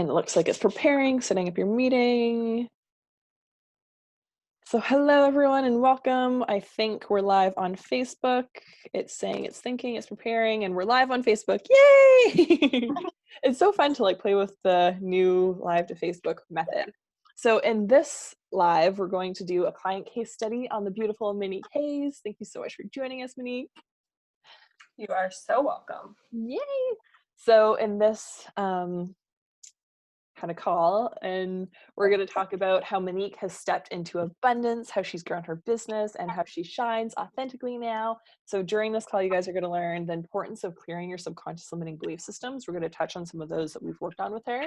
And it looks like it's preparing, setting up your meeting. So hello everyone and welcome. I think we're live on Facebook. It's saying it's thinking, it's preparing, and we're live on Facebook. Yay! It's so fun to play with the new live to Facebook method. So in this live, we're going to do a client case study on the beautiful Monique Hayes. Thank you so much for joining us, Monique. You are so welcome. Yay! So in this kind of call, and we're going to talk about how Monique has stepped into abundance, how she's grown her business, and how she shines authentically now. So during this call, you guys are going to learn the importance of clearing your subconscious limiting belief systems. We're going to touch on some of those that we've worked on with her.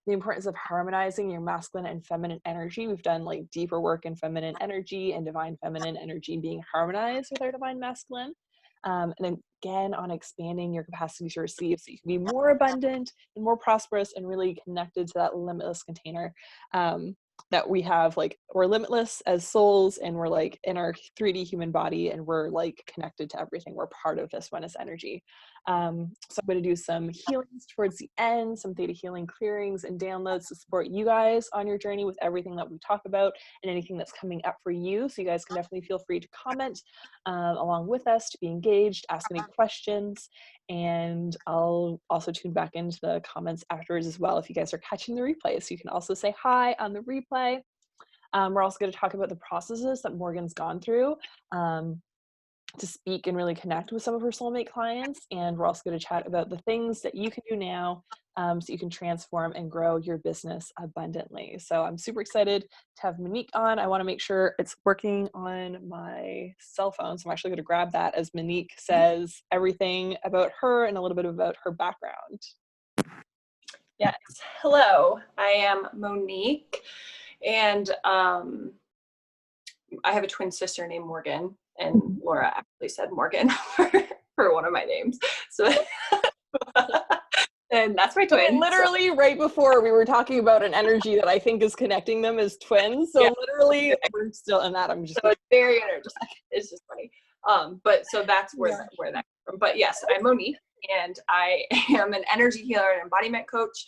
The importance of harmonizing your masculine and feminine energy. We've done deeper work in feminine energy and divine feminine energy being harmonized with our divine masculine. And again, on expanding your capacity to receive so you can be more abundant and more prosperous and really connected to that limitless container that we have. We're limitless as souls, and we're in our 3D human body, and we're connected to everything. We're part of this oneness energy. So I'm going to do some healings towards the end, some theta healing clearings and downloads to support you guys on your journey with everything that we talk about and anything that's coming up for you. So you guys can definitely feel free to comment along with us, to be engaged, ask any questions, and I'll also tune back into the comments afterwards as well if you guys are catching the replay. So you can also say hi on the replay. We're also going to talk about the processes that Morgan's gone through to speak and really connect with some of her soulmate clients. And we're also going to chat about the things that you can do now so you can transform and grow your business abundantly. So I'm super excited to have Monique on. I want to make sure it's working on my cell phone. So I'm actually going to grab that as Monique says everything about her and a little bit about her background. Yes. Hello, I am Monique, and I have a twin sister named Morgan, and Laura actually said Morgan for one of my names. So and that's my twin. Literally right before we were talking about an energy that I think is connecting them as twins. So yeah. Literally we're still in that. I'm just so it's very energetic. It's just funny. But so that's where that came from. But yes, I'm Monique, and I am an energy healer and embodiment coach.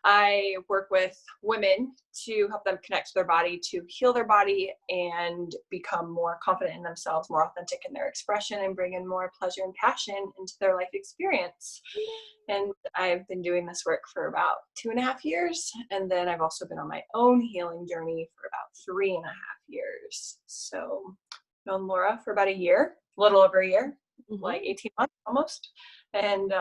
I work with women to help them connect to their body, to heal their body and become more confident in themselves, more authentic in their expression, and bring in more pleasure and passion into their life experience. And I've been doing this work for about 2.5 years. And then I've also been on my own healing journey for about 3.5 years. So I've known Laura for about a year, a little over a year, like 18 months almost. And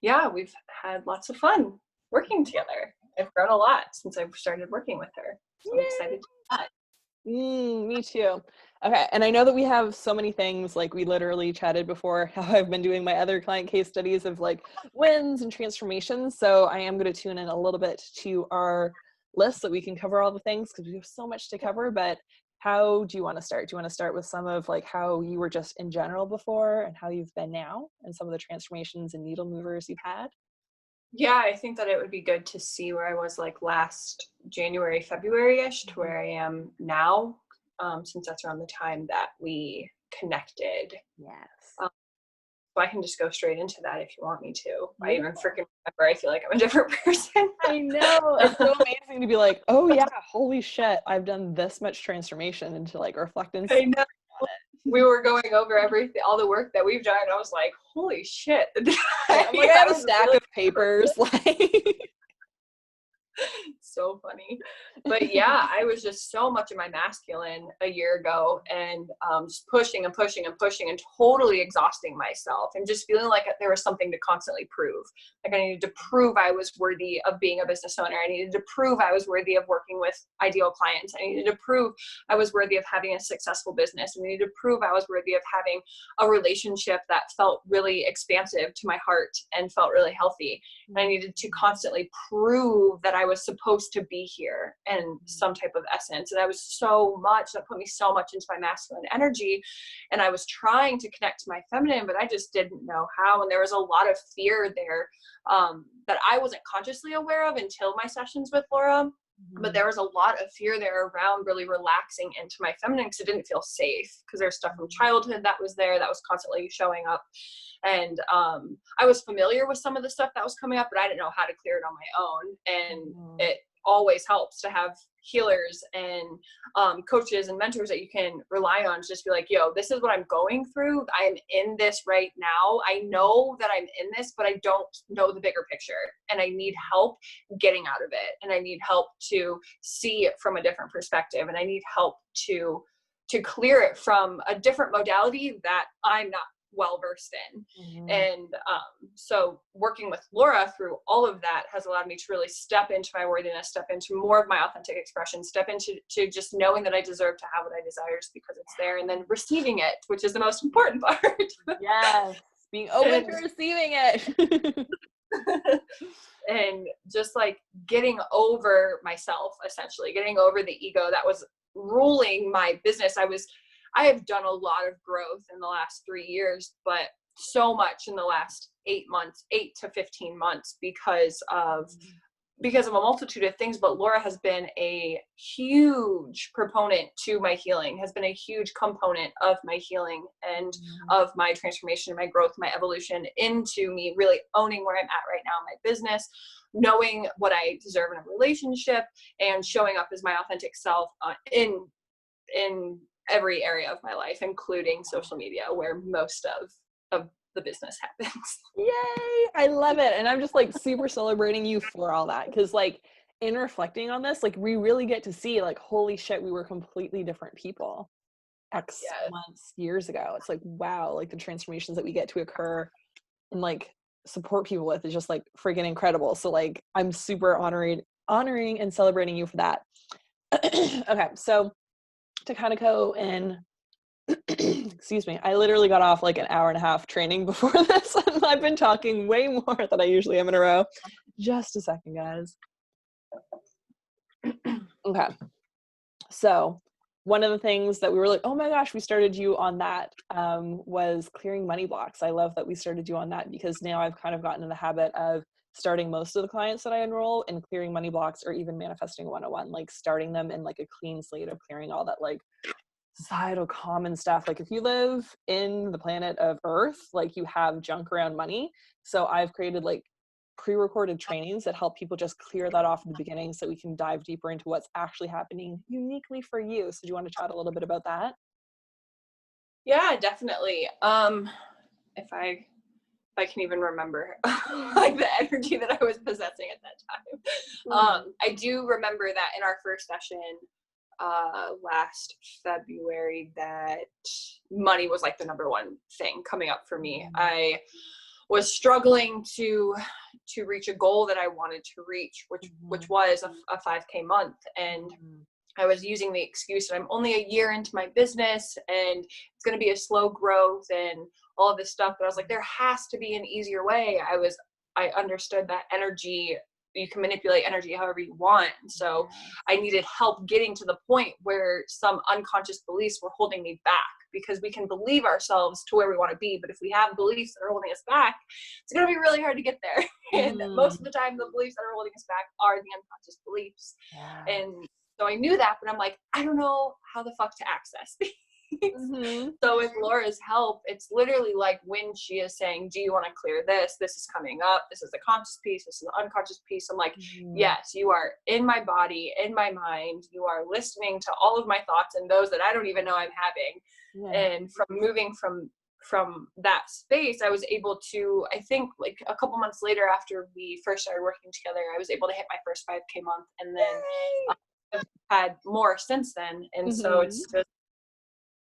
yeah, we've had lots of fun working together. I've grown a lot since I've started working with her. So I'm excited to do that. Me too. Okay, and I know that we have so many things, we literally chatted before how I've been doing my other client case studies of wins and transformations. So I am going to tune in a little bit to our list so that we can cover all the things because we have so much to cover. But how do you want to start? Do you want to start with some of how you were just in general before and how you've been now and some of the transformations and needle movers you've had? Yeah, I think that it would be good to see where I was last January, February-ish to where I am now, since that's around the time that we connected. Yes. So I can just go straight into that if you want me to. Yeah. I even freaking remember, I feel like I'm a different person. I know. It's so amazing to be oh yeah, holy shit, I've done this much transformation, and to reflect and I know. We were going over everything, all the work that we've done. I was like, holy shit. I'm I have a stack of papers. So funny. But yeah, I was just so much in my masculine a year ago, and just pushing and pushing and pushing and totally exhausting myself and just feeling like there was something to constantly prove. I needed to prove I was worthy of being a business owner. I needed to prove I was worthy of working with ideal clients. I needed to prove I was worthy of having a successful business. I needed to prove I was worthy of having a relationship that felt really expansive to my heart and felt really healthy. And I needed to constantly prove that I was supposed to be here in some type of essence. And I was that put me so much into my masculine energy. And I was trying to connect to my feminine, but I just didn't know how. And there was a lot of fear there that I wasn't consciously aware of until my sessions with Laura. But there was a lot of fear there around really relaxing into my feminine because it didn't feel safe, because there's stuff from childhood that was there that was constantly showing up. And I was familiar with some of the stuff that was coming up, but I didn't know how to clear it on my own. And it always helps to have healers and coaches and mentors that you can rely on to just be like, yo, this is what I'm going through. I'm in this right now. I know that I'm in this, but I don't know the bigger picture, and I need help getting out of it. And I need help to see it from a different perspective. And I need help to clear it from a different modality that I'm not well versed in. And so working with Laura through all of that has allowed me to really step into my worthiness, step into more of my authentic expression, step into just knowing that I deserve to have what I desire just because it's there, and then receiving it, which is the most important part. Yes, being open to receiving it. And just like getting over myself, essentially getting over the ego that was ruling my business. I have done a lot of growth in the last 3 years, but so much in the last 8 to 15 months because of a multitude of things. But Laura has been a huge proponent to my healing, has been a huge component of my healing and of my transformation, my growth, my evolution into me really owning where I'm at right now in my business, knowing what I deserve in a relationship, and showing up as my authentic self in every area of my life, including social media, where most of the business happens. Yay! I love it. And I'm just like super celebrating you for all that. Cause like in reflecting on this, like we really get to see like, holy shit, we were completely different people X months, years ago. It's like, wow, like the transformations that we get to occur and like support people with is just like freaking incredible. So like, I'm super honoring and celebrating you for that. Okay. So to kind of go in, excuse me, I literally got off like an hour and a half training before this, and I've been talking way more than I usually am in a row. Just a second, guys. Okay. So one of the things that we were like, oh my gosh, we started you on that, was clearing money blocks. I love that we started you on that, because now I've kind of gotten in the habit of starting most of the clients that I enroll in clearing money blocks, or even manifesting 101, like starting them in like a clean slate of clearing all that like societal common stuff. Like if you live in the planet of Earth, like you have junk around money. So I've created like pre-recorded trainings that help people just clear that off in the beginning, so we can dive deeper into what's actually happening uniquely for you. So do you want to chat a little bit about that? Yeah, definitely. If I can even remember like the energy that I was possessing at that time. I do remember that in our first session last February, that money was like the number one thing coming up for me. I was struggling to reach a goal that I wanted to reach, which was a 5K month. And I was using the excuse that I'm only a year into my business and it's going to be a slow growth and all of this stuff. But I was like, there has to be an easier way. I understood that energy, you can manipulate energy however you want. So I needed help getting to the point where some unconscious beliefs were holding me back, because we can believe ourselves to where we want to be, but if we have beliefs that are holding us back, it's going to be really hard to get there. And most of the time, the beliefs that are holding us back are the unconscious beliefs. And so I knew that, but I'm like, I don't know how the fuck to access these. So with Laura's help, it's literally like when she is saying, do you want to clear this? This is coming up. This is the conscious piece. This is the unconscious piece. I'm like, yes, you are in my body, in my mind. You are listening to all of my thoughts and those that I don't even know I'm having. And from moving from that space, I was able to, I think like a couple months later after we first started working together, I was able to hit my first 5K month, and then I've had more since then. And so it's just,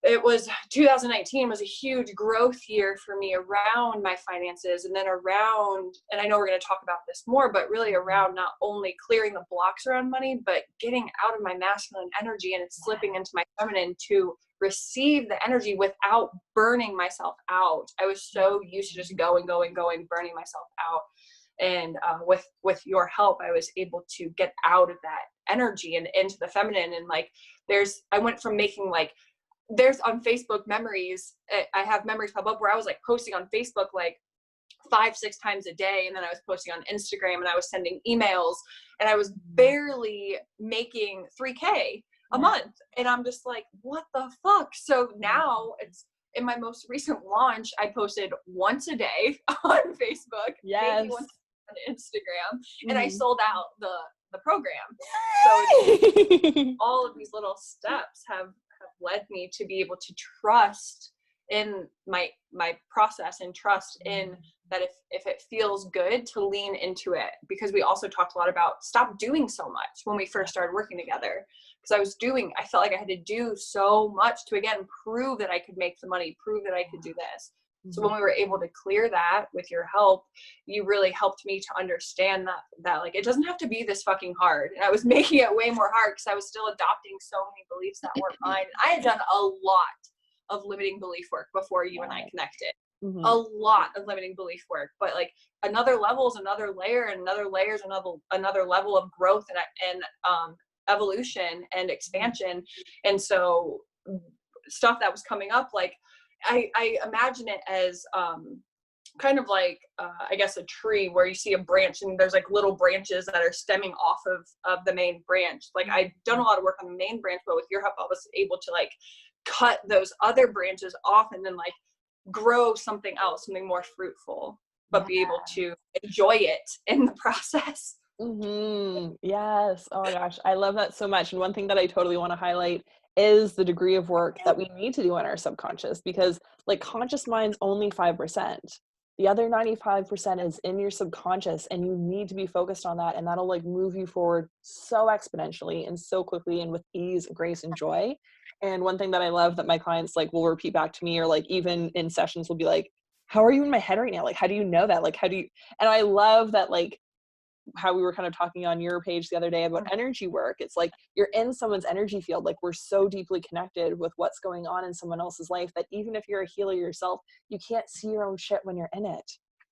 it was 2019 was a huge growth year for me around my finances, and then around, and I know we're going to talk about this more, but really around not only clearing the blocks around money, but getting out of my masculine energy and slipping into my feminine to receive the energy without burning myself out. I was so used to just going, burning myself out. And with your help, I was able to get out of that energy and into the feminine. And like, I went from making like, there's on Facebook memories, I have memories pop up where I was like posting on Facebook like 5-6 times a day. And then I was posting on Instagram and I was sending emails and I was barely making $3K a month. And I'm just like, what the fuck? So now it's in my most recent launch, I posted once a day on Facebook, maybe once on Instagram, and I sold out the program. So all of these little steps have led me to be able to trust in my process and trust in that if it feels good to lean into it, because we also talked a lot about stop doing so much when we first started working together, because I felt like I had to do so much to, again, prove that I could make the money, prove that I could do this. So when we were able to clear that with your help, you really helped me to understand that like, it doesn't have to be this fucking hard. And I was making it way more hard because I was still adopting so many beliefs that weren't mine. I had done a lot of limiting belief work before you and I connected. A lot of limiting belief work, but like another level is another layer, and another layer is another level of growth and evolution and expansion. And so stuff that was coming up, like I imagine it as kind of like I guess a tree where you see a branch and there's like little branches that are stemming off of the main branch. Like I've done a lot of work on the main branch, but with your help I was able to like cut those other branches off and then like grow something else, something more fruitful, but be able to enjoy it in the process. Yes. Oh my gosh, I love that so much. And one thing that I totally want to highlight is the degree of work that we need to do in our subconscious, because like conscious mind's only 5%. The other 95% is in your subconscious, and you need to be focused on that, and that'll like move you forward so exponentially and so quickly and with ease, grace, and joy. And one thing that I love that my clients like will repeat back to me, or like even in sessions will be like, how are you in my head right now? Like, how do you know that? Like, how do you, and I love that, like, how we were kind of talking on your page the other day about energy work. It's like you're in someone's energy field. Like we're so deeply connected with what's going on in someone else's life that even if you're a healer yourself, you can't see your own shit when you're in it.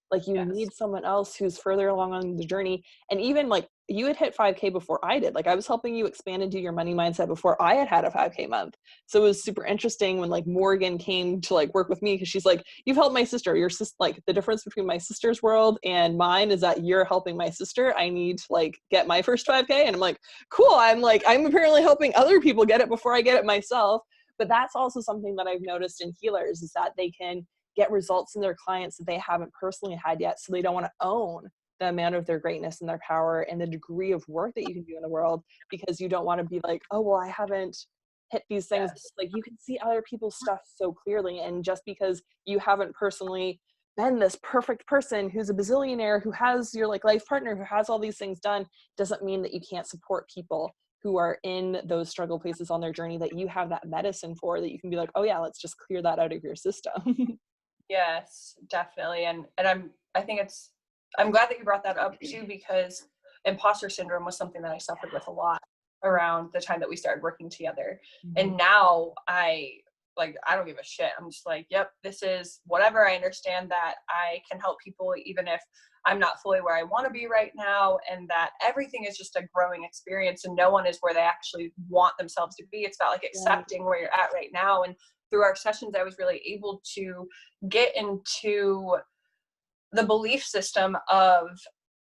Like you need someone else who's further along on the journey. And even like you had hit 5K before I did. Like I was helping you expand into your money mindset before I had a 5K month. So it was super interesting when like Morgan came to like work with me, because she's like, you've helped my sister. Your sister, like the difference between my sister's world and mine is that you're helping my sister. I need to like get my first 5K. And I'm like, cool. I'm apparently helping other people get it before I get it myself. But that's also something that I've noticed in healers, is that they can get results in their clients that they haven't personally had yet. So they don't want to own the amount of their greatness and their power and the degree of work that you can do in the world, because you don't want to be like, oh, well, I haven't hit these things. Like you can see other people's stuff so clearly. And just because you haven't personally been this perfect person who's a bazillionaire, who has your like life partner, who has all these things done, doesn't mean that you can't support people who are in those struggle places on their journey that you have that medicine for, that you can be like, oh yeah, let's just clear that out of your system. Yes, definitely. And I'm glad that you brought that up too, because imposter syndrome was something that I suffered with a lot around the time that we started working together. And now I don't give a shit. I'm just like, yep, this is whatever. I understand that I can help people even if I'm not fully where I want to be right now, and that everything is just a growing experience and no one is where they actually want themselves to be. It's about like accepting where you're at right now. And through our sessions, I was really able to get into the belief system of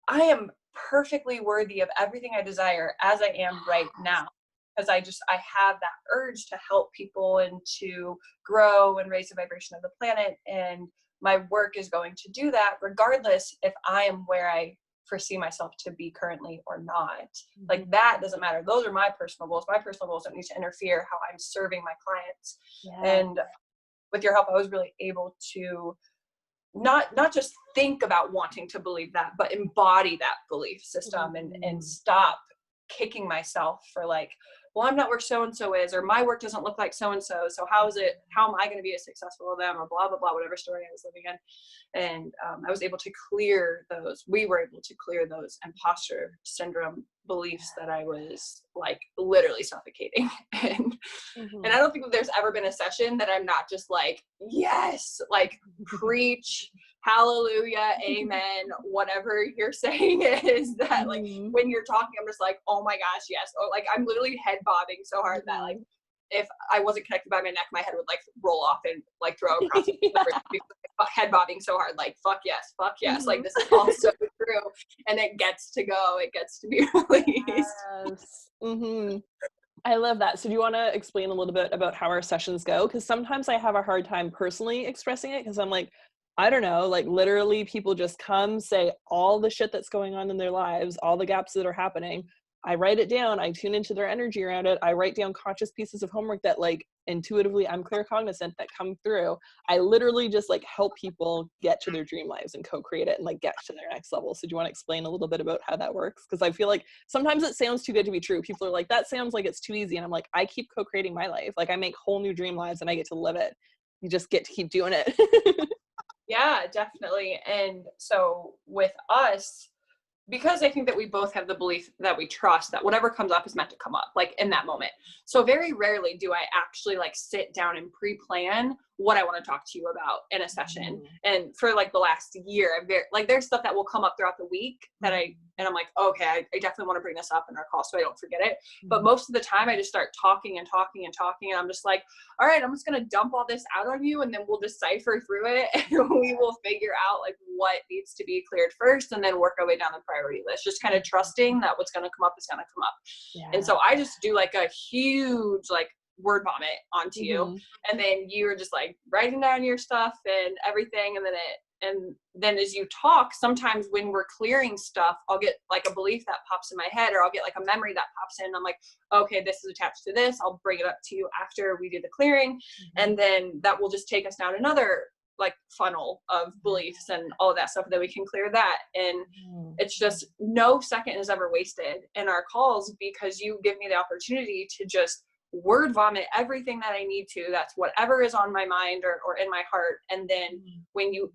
I am perfectly worthy of everything I desire as I am right now. Because I have that urge to help people and to grow and raise the vibration of the planet. And my work is going to do that regardless if I am where I foresee myself to be currently or not. Like that doesn't matter. Those are my personal goals. My personal goals don't need to interfere how I'm serving my clients. And with your help, I was really able to not just think about wanting to believe that, but embody that belief system and stop kicking myself for like, well, I'm not where so-and-so is, or my work doesn't look like so-and-so. So how am I going to be as successful as them, or blah, blah, blah, whatever story I was living in. And I was able to we were able to clear those imposter syndrome beliefs that I was like literally suffocating. And I don't think that there's ever been a session that I'm not just like, yes, like preach, hallelujah, amen, whatever you're saying is that like when you're talking, I'm just like, oh my gosh, yes. Or like I'm literally head bobbing so hard that like if I wasn't connected by my neck, my head would like roll off and like throw across the room because head bobbing so hard, like fuck yes, like this is all so true, and it gets to go, it gets to be released. Yes. I love that. So do you want to explain a little bit about how our sessions go? Because sometimes I have a hard time personally expressing it because I'm like, I don't know, like literally people just come say all the shit that's going on in their lives, all the gaps that are happening. I write it down, I tune into their energy around it. I write down conscious pieces of homework that like intuitively I'm clear cognizant that come through. I literally just like help people get to their dream lives and co-create it and like get to their next level. So do you want to explain a little bit about how that works? Because I feel like sometimes it sounds too good to be true. People are like, that sounds like it's too easy. And I'm like, I keep co-creating my life. Like I make whole new dream lives and I get to live it. You just get to keep doing it. Yeah, definitely. And so with us, because I think that we both have the belief that we trust that whatever comes up is meant to come up, like in that moment. So very rarely do I actually like sit down and pre-plan what I want to talk to you about in a session. And for like the last year, there's stuff that will come up throughout the week that I'm like, okay, I definitely want to bring this up in our call so I don't forget it. But most of the time I just start talking and I'm just like, all right, I'm just going to dump all this out on you and then we'll decipher through it and we will figure out like what needs to be cleared first and then work our way down the priority list, just kind of trusting that what's going to come up is going to come up. Yeah. And so I just do like a huge like word vomit onto you, and then you're just like writing down your stuff and everything, and then as you talk, sometimes when we're clearing stuff, I'll get like a belief that pops in my head, or I'll get like a memory that pops in. I'm like, okay, this is attached to this. I'll bring it up to you after we do the clearing, and then that will just take us down another like funnel of beliefs and all of that stuff that we can clear that. And it's just no second is ever wasted in our calls because you give me the opportunity to just word vomit everything that I need to. That's whatever is on my mind or in my heart. And then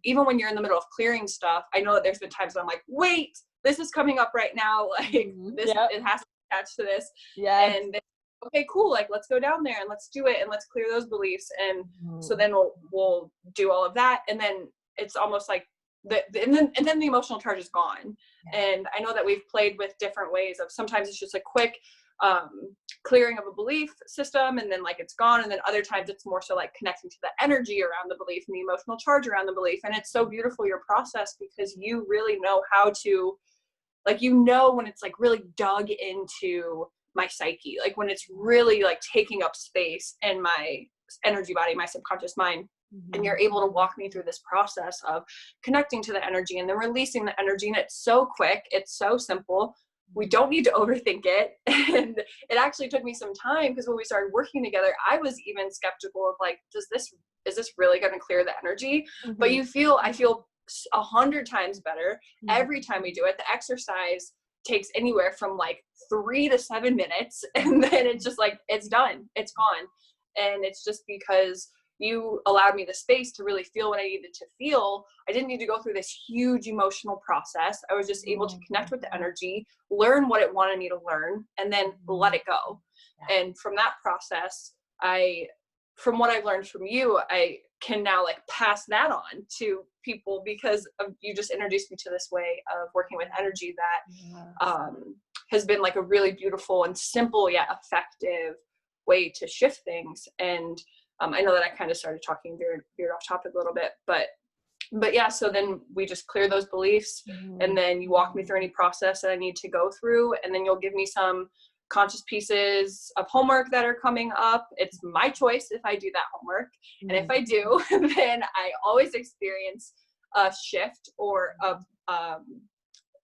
even when you're in the middle of clearing stuff, I know that there's been times when I'm like, wait, this is coming up right now. Like this, it has to be attached to this. Yeah. And then, okay, cool. Like, let's go down there and let's do it. And let's clear those beliefs. And so then we'll do all of that. And then it's almost like and then the emotional charge is gone. Yeah. And I know that we've played with different ways of, sometimes it's just a quick clearing of a belief system and then like it's gone, and then other times it's more so like connecting to the energy around the belief and the emotional charge around the belief. And it's so beautiful, your process, because you really know how to, like, you know, when it's like really dug into my psyche, like when it's really like taking up space in my energy body, my subconscious mind. And you're able to walk me through this process of connecting to the energy and then releasing the energy. And it's so quick, it's so simple. We don't need to overthink it. And it actually took me some time, because when we started working together, I was even skeptical of like, is this really going to clear the energy? But I feel 100 times better every time we do it. The exercise takes anywhere from like 3 to 7 minutes. And then it's just like, it's done, it's gone. And it's just because you allowed me the space to really feel what I needed to feel. I didn't need to go through this huge emotional process. I was just able to connect with the energy, learn what it wanted me to learn, and then let it go. And from that process, from what I've learned from you, I can now like pass that on to people, because you just introduced me to this way of working with energy that has been like a really beautiful and simple yet effective way to shift things. And I know that I kind of started talking veered off topic a little bit, but yeah, so then we just clear those beliefs, and then you walk me through any process that I need to go through, and then you'll give me some conscious pieces of homework that are coming up. It's my choice if I do that homework. And if I do, then I always experience a shift or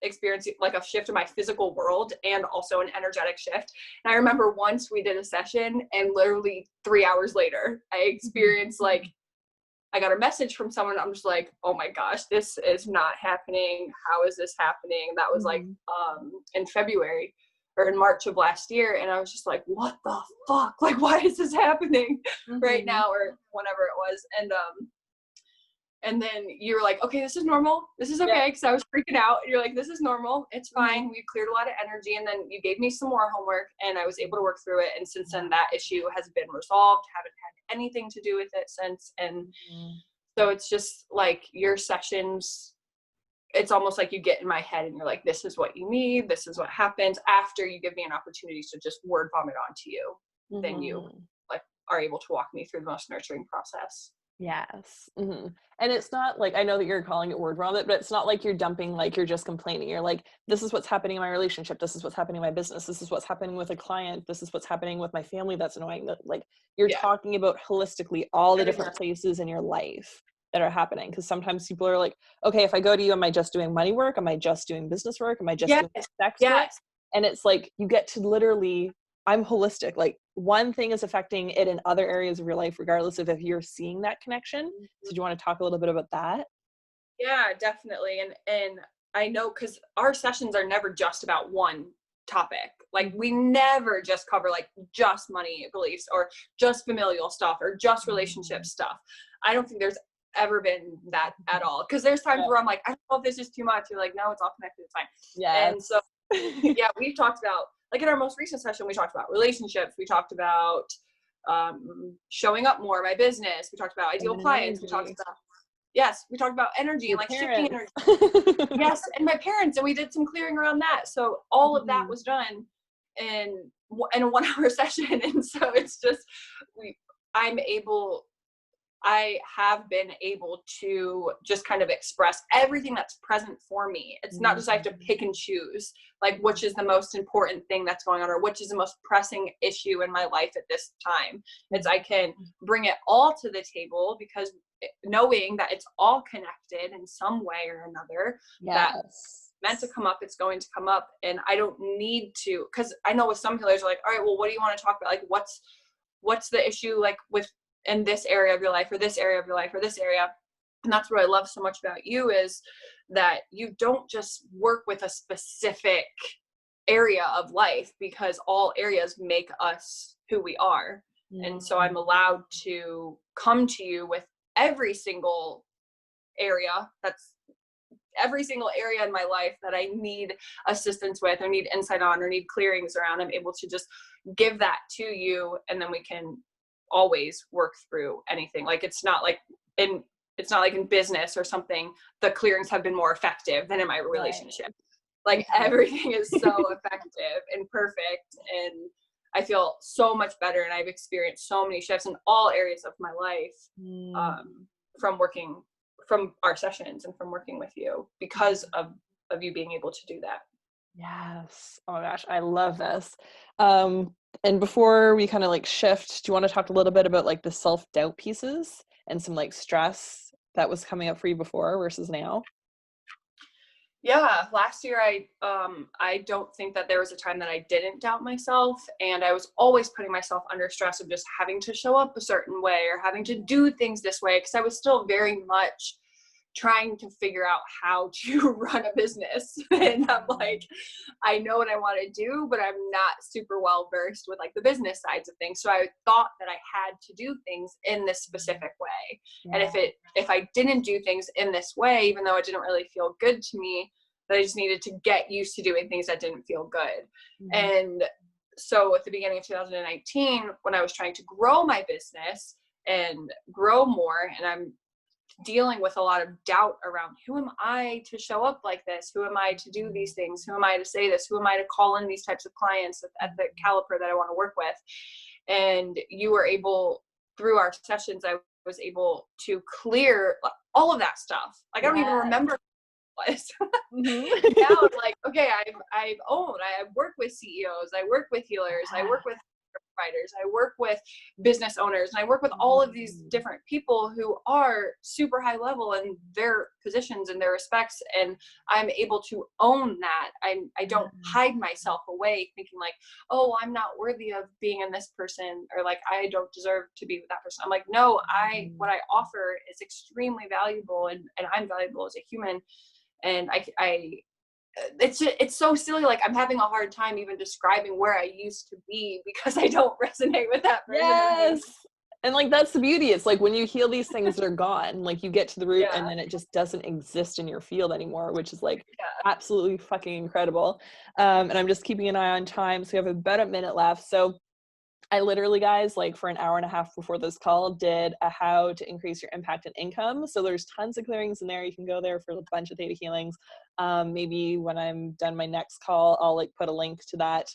experience like a shift in my physical world and also an energetic shift. And I remember once we did a session, and literally 3 hours later, I experienced like, I got a message from someone. I'm just like, oh my gosh, this is not happening. How is this happening? That was like in February or in March of last year. And I was just like, what the fuck? Like, why is this happening right now? Or whenever it was. And then you were like, okay, this is normal. This is okay. Because I was freaking out. And you're like, this is normal. It's fine. We cleared a lot of energy. And then you gave me some more homework, and I was able to work through it. And since then, that issue has been resolved. Haven't had anything to do with it since. And so it's just like your sessions, it's almost like you get in my head and you're like, this is what you need. This is what happens after you give me an opportunity to just word vomit onto you. Then you like are able to walk me through the most nurturing process. Yes. And it's not like, I know that you're calling it word vomit, but it's not like you're dumping, like you're just complaining. You're like, this is what's happening in my relationship. This is what's happening in my business. This is what's happening with a client. This is what's happening with my family that's annoying. That, like, you're Yeah. talking about holistically all the different places in your life that are happening. Because sometimes people are like, okay, if I go to you, am I just doing money work? Am I just doing business work? Am I just doing sex work? And it's like, you get to literally, I'm holistic. Like, one thing is affecting it in other areas of your life, regardless of if you're seeing that connection. So do you want to talk a little bit about that? Yeah, definitely. And I know, because our sessions are never just about one topic. Like, we never just cover like just money beliefs or just familial stuff or just relationship stuff. I don't think there's ever been that at all. Because there's times where I'm like, I don't know if this is too much. You're like, no, it's all connected. It's fine. Yeah. And so, yeah, we've talked about, like in our most recent session, we talked about relationships. We talked about showing up more, my business. We talked about ideal clients. We talked about, yes, we talked about energy and like shifting energy. Yes, and my parents, and we did some clearing around that. So all of that was done in a 1 hour session. And so it's just, I have been able to just kind of express everything that's present for me. It's not just I have to pick and choose, like, which is the most important thing that's going on, or which is the most pressing issue in my life at this time. It's, I can bring it all to the table, because knowing that it's all connected in some way or another, that's meant to come up, it's going to come up. And I don't need to, because I know with some healers are like, all right, well, what do you want to talk about? Like, what's the issue, like, with in this area of your life, or this area of your life, or this area. And that's what I love so much about you, is that you don't just work with a specific area of life, because all areas make us who we are. And so I'm allowed to come to you with every single area in my life that I need assistance with, or need insight on, or need clearings around. I'm able to just give that to you, and then we can always work through anything. Like, it's not like in business or something, the clearings have been more effective than in my relationship. Like, everything is so effective and perfect, and I feel so much better. And I've experienced so many shifts in all areas of my life, from our sessions and from working with you, because of you being able to do that. Yes. Oh my gosh, I love this. And before we kind of like shift, do you want to talk a little bit about like the self-doubt pieces and some like stress that was coming up for you before versus now? Yeah, last year I don't think that there was a time that I didn't doubt myself, and I was always putting myself under stress of just having to show up a certain way or having to do things this way, because I was still very much trying to figure out how to run a business. And I'm like, I know what I want to do, but I'm not super well versed with like the business sides of things. So I thought that I had to do things in this specific way. And if I didn't do things in this way, even though it didn't really feel good to me, that I just needed to get used to doing things that didn't feel good. And so at the beginning of 2019, when I was trying to grow my business and grow more, and I'm dealing with a lot of doubt around, who am I to show up like this? Who am I to do these things? Who am I to say this? Who am I to call in these types of clients at the caliber that I want to work with? And you were able, through our sessions, I was able to clear all of that stuff. Like, I don't even remember what it was. Now I'm like, okay, I've owned, I work with CEOs, I work with healers, I work with providers, I work with business owners, and I work with all of these different people who are super high level in their positions and their respects, and I'm able to own that. I don't hide myself away thinking like, oh, I'm not worthy of being in this person, or like, I don't deserve to be with that person. I'm like, no, what I offer is extremely valuable, and I'm valuable as a human. And it's so silly. Like, I'm having a hard time even describing where I used to be, because I don't resonate with that version. Yes. And like, that's the beauty. It's like, when you heal these things, they're gone. Like, you get to the root and then it just doesn't exist in your field anymore, which is like absolutely fucking incredible. And I'm just keeping an eye on time. So we have about a minute left. So I literally, guys, like for an hour and a half before this call, did a how to increase your impact and income. So there's tons of clearings in there. You can go there for a bunch of theta healings. Maybe when I'm done my next call, I'll like put a link to that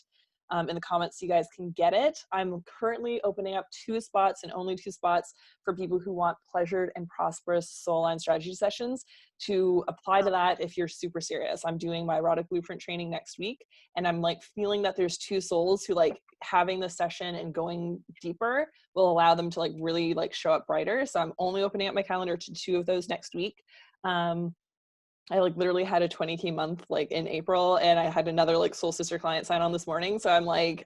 in the comments so you guys can get it. I'm currently opening up 2 spots and only 2 spots for people who want pleasured and prosperous soul line strategy sessions to apply to that if you're super serious. I'm doing my erotic blueprint training next week, and I'm like feeling that there's 2 souls who like having this session and going deeper will allow them to like really like show up brighter. So I'm only opening up my calendar to 2 of those next week. I like literally had a 20K month like in April, and I had another like soul sister client sign on this morning. So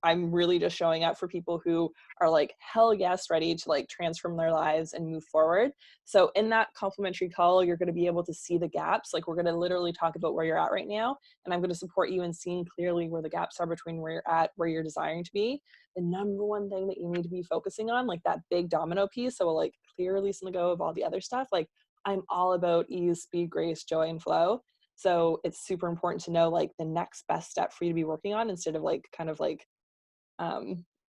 I'm really just showing up for people who are like, hell yes, ready to like transform their lives and move forward. So in that complimentary call, you're going to be able to see the gaps. Like we're going to literally talk about where you're at right now. And I'm going to support you in seeing clearly where the gaps are between where you're at, where you're desiring to be. The number one thing that you need to be focusing on, like that big domino piece. So we'll like clear, release, and let go of all the other stuff. Like I'm all about ease, speed, grace, joy, and flow. So it's super important to know like the next best step for you to be working on instead of like kind of like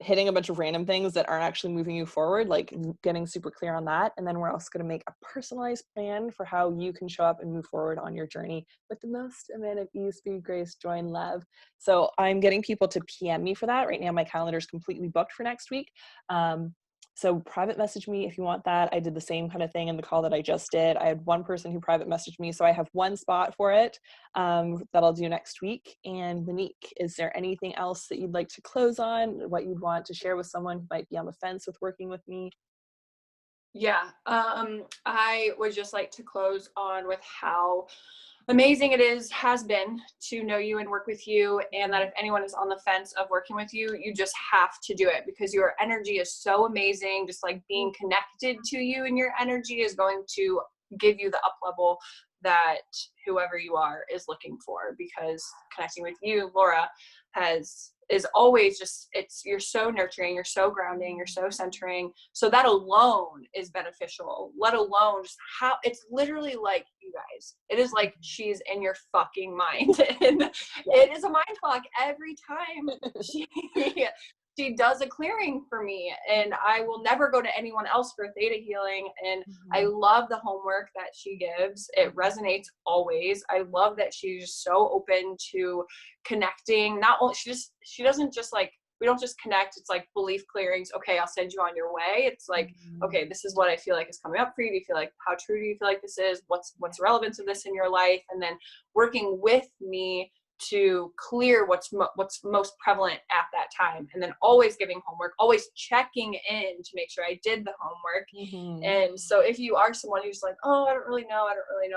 hitting a bunch of random things that aren't actually moving you forward, like getting super clear on that. And then we're also going to make a personalized plan for how you can show up and move forward on your journey with the most amount of ease, speed, grace, joy, and love. So I'm getting people to PM me for that. Right now, my calendar is completely booked for next week. So private message me if you want that. I did the same kind of thing in the call that I just did. I had one person who private messaged me, so I have 1 spot for it that I'll do next week. And Monique, is there anything else that you'd like to close on, what you'd want to share with someone who might be on the fence with working with me? Yeah, I would just like to close on with how amazing it has been to know you and work with you, and that if anyone is on the fence of working with you, you just have to do it because your energy is so amazing. Just like being connected to you and your energy is going to give you the up level that whoever you are is looking for, because connecting with you, Laura, is always just, you're so nurturing, you're so grounding, you're so centering. So that alone is beneficial, let alone just how it's literally like, you guys, it is like she's in your fucking mind. And it is a mind fuck every time she does a clearing for me, and I will never go to anyone else for theta healing. And I love the homework that she gives. It resonates always. I love that she's so open to connecting. Not only she doesn't just like, we don't just connect. It's like belief clearings. Okay, I'll send you on your way. It's like, okay, this is what I feel like is coming up for you. Do you feel like, how true do you feel like this is? What's the relevance of this in your life? And then working with me to clear what's most prevalent at that time, and then always giving homework, always checking in to make sure I did the homework. And so if you are someone who's like, oh, I don't really know,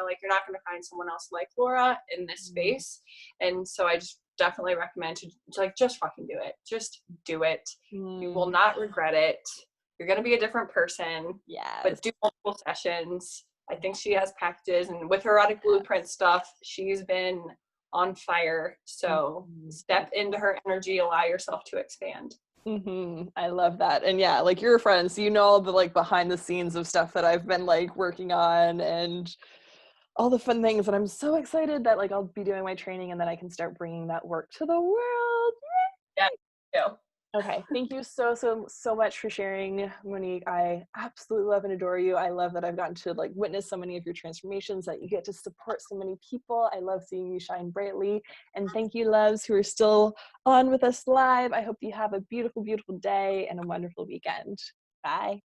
like, you're not going to find someone else like Laura in this space. And so I just definitely recommend to like, just fucking do it. Just do it. You will not regret it. You're going to be a different person. Yeah. But do multiple sessions. I think she has packages, and with her erotic blueprint stuff, she's been on fire. So step into her energy, allow yourself to expand. I love that. And yeah, like you're a friend, so you know all the like behind the scenes of stuff that I've been like working on and all the fun things. And I'm so excited that like I'll be doing my training and then I can start bringing that work to the world. Yeah, yeah. Okay, thank you so much for sharing, Monique. I absolutely love and adore you. I love that I've gotten to like witness so many of your transformations, that you get to support so many people. I love seeing you shine brightly. And thank you, loves, who are still on with us live. I hope you have a beautiful, beautiful day and a wonderful weekend. Bye.